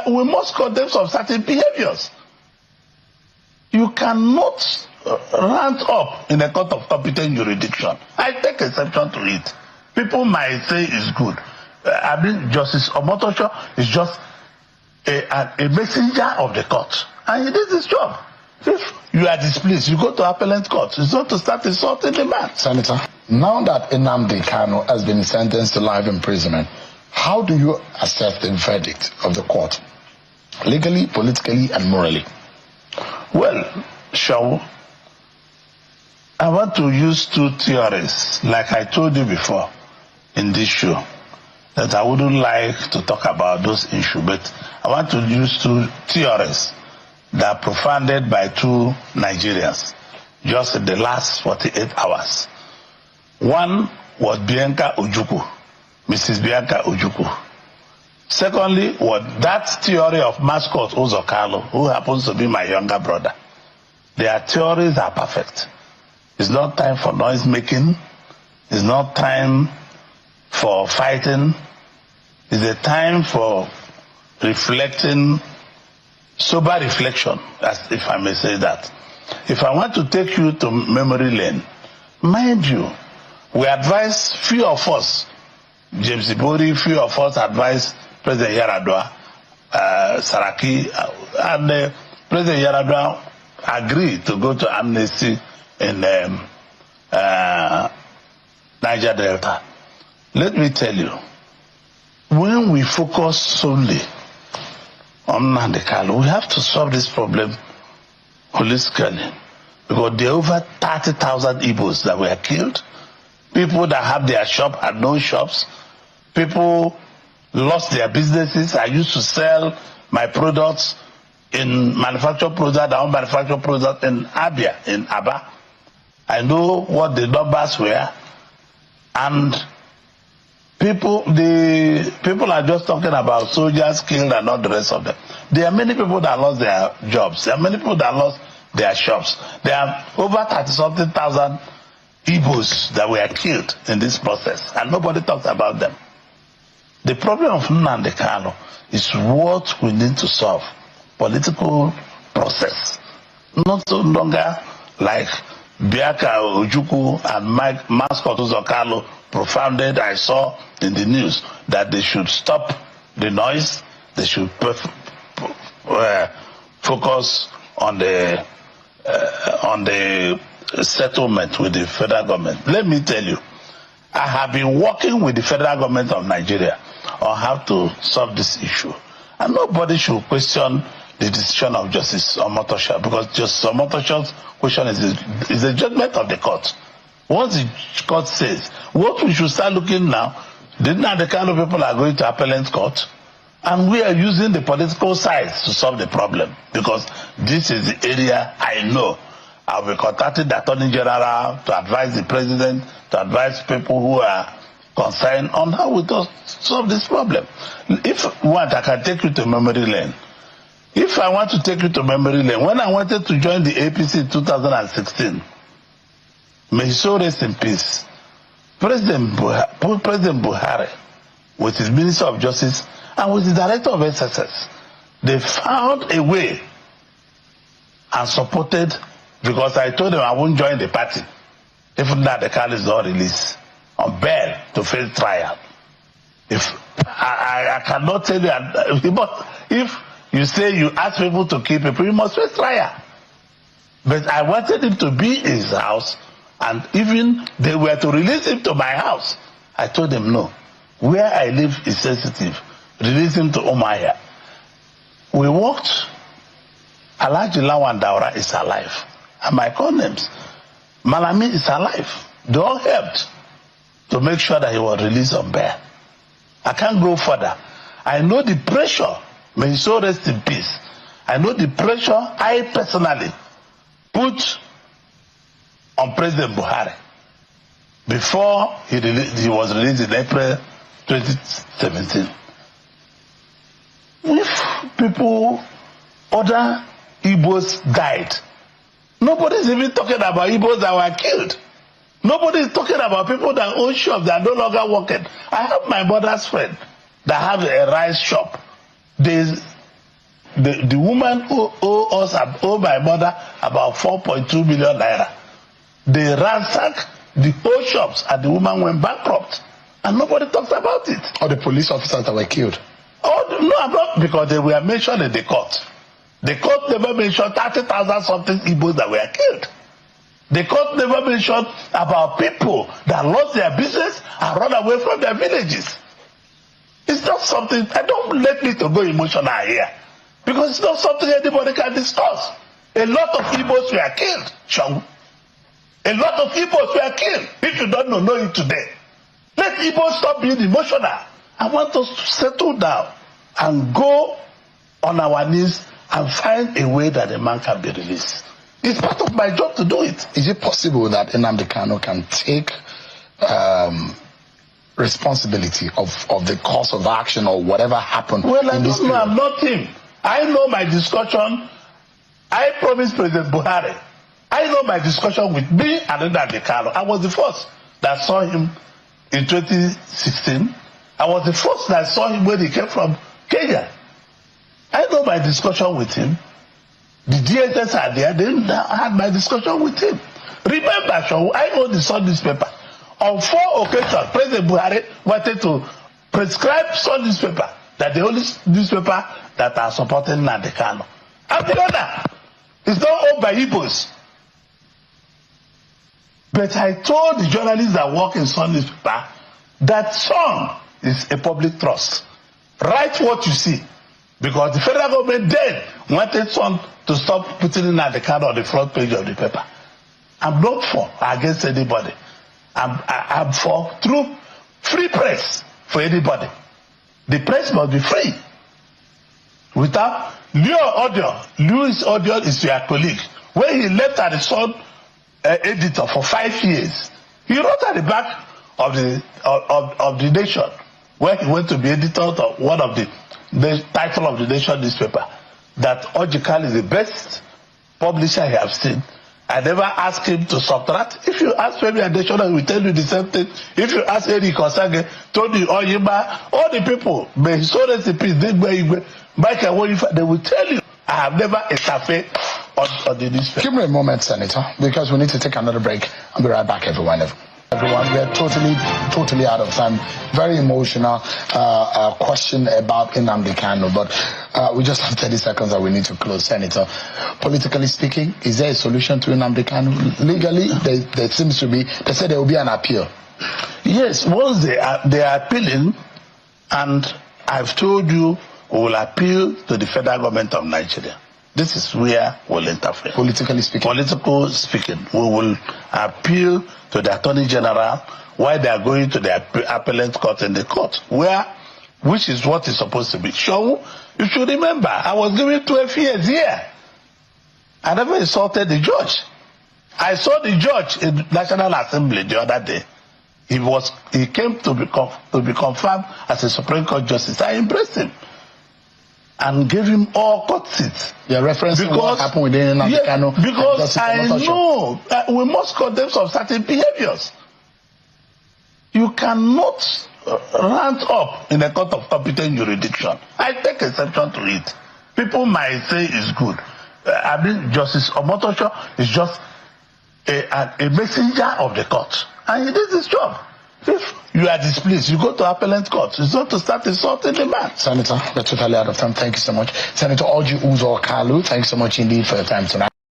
we must condemn some certain behaviors. You cannot rant up in a court of competent jurisdiction. I take exception to it. People might say it's good. I mean, Justice Omo-isoko is just a messenger of the court. And he did his job. If you are displeased, you go to appellate court. It's not to start insulting the man. Senator, now that Nnamdi Kanu has been sentenced to life imprisonment, how do you assess the verdict of the court? Legally, politically, and morally? Well, Shaw, I want to use two theories, like I told you before in this show, that I wouldn't like to talk about those issues, but I want to use two theories that are profounded by two Nigerians just in the last 48 hours. One was Bianca Ojukwu, Mrs. Bianca Ojukwu. Secondly, was that theory of mascot Uzor Kalu, who happens to be my younger brother. Their theories are perfect. It's not time for noise making. It's not time for fighting. It's a time for reflecting, sober reflection, as if I may say that. If I want to take you to memory lane, mind you, we advise few of us, James Ibori, few of us advise President Yaradua, Saraki, and President Yaradua agreed to go to amnesty in Niger Delta. Let me tell you, when we focus solely on Nnamdi Kanu, we have to solve this problem holistically, because there are over 30,000 Igbos that were killed. People that have their shop had no shops. People lost their businesses. I used to sell my products in manufactured products, our own manufactured products in Abia, in Aba. I know what the numbers were, and people are just talking about soldiers killed and not the rest of them. There are many people that lost their jobs. There are many people that lost their shops. There are over 30-something thousand Igbos that were killed in this process, and nobody talks about them. The problem of Nnamdi Kanu is what we need to solve. Political process. Not so longer like Bianca Ojukwu and mascot Uzor Kalu profounded. I saw in the news that they should stop the noise. They should focus on the settlement with the federal government. Let me tell you, I have been working with the federal government of Nigeria on how to solve this issue. And nobody should question the decision of Justice Omo-isoko, because Justice Omo-isoko's question is a judgment of the court. Once the court says, what we should start looking now, the Nnamdi Kanu people are going to appellate court, and we are using the political sides to solve the problem, because this is the area I know. I'll be contacting the Attorney General to advise the President, to advise people who are concerned on how we can solve this problem. If you want, I can take you to memory lane. If I want to take you to memory lane, when I wanted to join the APC in 2016, may he so rest in peace, President Buhari, with his Minister of Justice and with the Director of SSS, they found a way and supported, because I told them I won't join the party if Nnamdi Kanu is not released on bail to face trial. If I cannot tell you, but if you say you ask people to keep people, you must face trial. But I wanted him to be in his house, and even they were to release him to my house. I told them no. Where I live is sensitive. Release him to Umuahia. We walked. Alhaji Lawan Daura is alive. And my names, Malami is alive. They all helped to make sure that he was released on bail. I can't go further. I know the pressure. May he so rest in peace. I know the pressure I personally put on President Buhari before he was released in April 2017. If people, other Igbos died, nobody's even talking about Igbos that were killed. Nobody's talking about people that own shops that are no longer working. I have my mother's friend that have a rice shop. They the woman who owe my mother about 4.2 million naira. They ransacked the whole shops and the woman went bankrupt. And nobody talks about it. Or the police officers that were killed. Oh, no, I'm not, because they were mentioned in the court. The court never mentioned 30,000 something Igbos that were killed. The court never mentioned about people that lost their business and run away from their villages. It's not something, I don't let me to go emotional here. Because it's not something anybody can discuss. A lot of Igbos were killed, Sean. A lot of Igbos were killed. If you don't know it today. Let Igbos stop being emotional. I want us to settle down and go on our knees and find a way that the man can be released. It's part of my job to do it. Is it possible that Nnamdi Kanu can take responsibility of the course of action or whatever happened? Well, I don't know. I'm not him. I know my discussion. I promised President Buhari. I know my discussion with me and Nnamdi Kanu. I was the first that saw him in 2016. I was the first that saw him when he came from Kenya. I know my discussion with him. The DSS are there. They had my discussion with him. Remember, Shaw, I own the Sun newspaper. On 4 occasions, President Buhari wanted to prescribe Sun newspaper, that the only newspaper that are supporting Nnamdi Kanu. And the other is not owned by Igbos. But I told the journalists that work in Sun newspaper that Sun is a public trust. Write what you see. Because the federal government then wanted Sun to stop putting Nnamdi Kanu on the front page of the paper. I'm not for against anybody. I'm for true free press for anybody. The press must be free. Without Louis Odion is your colleague. When he left at the Sun editor for 5 years, he wrote at the back of the Nation, where he went to be editor of one of the title of the Nation newspaper, that Orji Uzor is the best publisher he has seen. I never asked him to subtract. If you ask Femi Adesina, he will tell you the same thing. If you ask Eric Osage, Tony Oyima, all the people, may so recipes, they will tell you. I have never interfered on the newspaper. Give me a moment, Senator, because we need to take another break. I'll be right back, everyone. Everyone, we are totally out of time. Very emotional question about Nnamdi Kanu, but we just have 30 seconds that we need to close. Senator, politically speaking, is there a solution to Nnamdi Kanu? Legally, there seems to be. They said there will be an appeal. Yes, once they are appealing, and I've told you we will appeal to the federal government of Nigeria. This is where we'll interfere. Politically speaking? Politically speaking, we will appeal to the Attorney General while they are going to the appellate court in the court, which is what is supposed to be. So, you should remember, I was given 12 years here. I never insulted the judge. I saw the judge in National Assembly the other day. He came to be confirmed as a Supreme Court justice. I embraced him and gave him all court seats. You're referencing what happened with Nnamdi Kanu. Because I know we must condemn some certain behaviors. You cannot rant up in a court of competent jurisdiction. I take exception to it. People might say it's good. I mean, Justice Omo-isoko is just a messenger of the court. And he did his job. If you are displeased, you go to appellate court. It's not to start insulting the man. Senator, we're totally out of time. Thank you so much. Senator Orji Uzor Kalu, thanks so much indeed for your time tonight.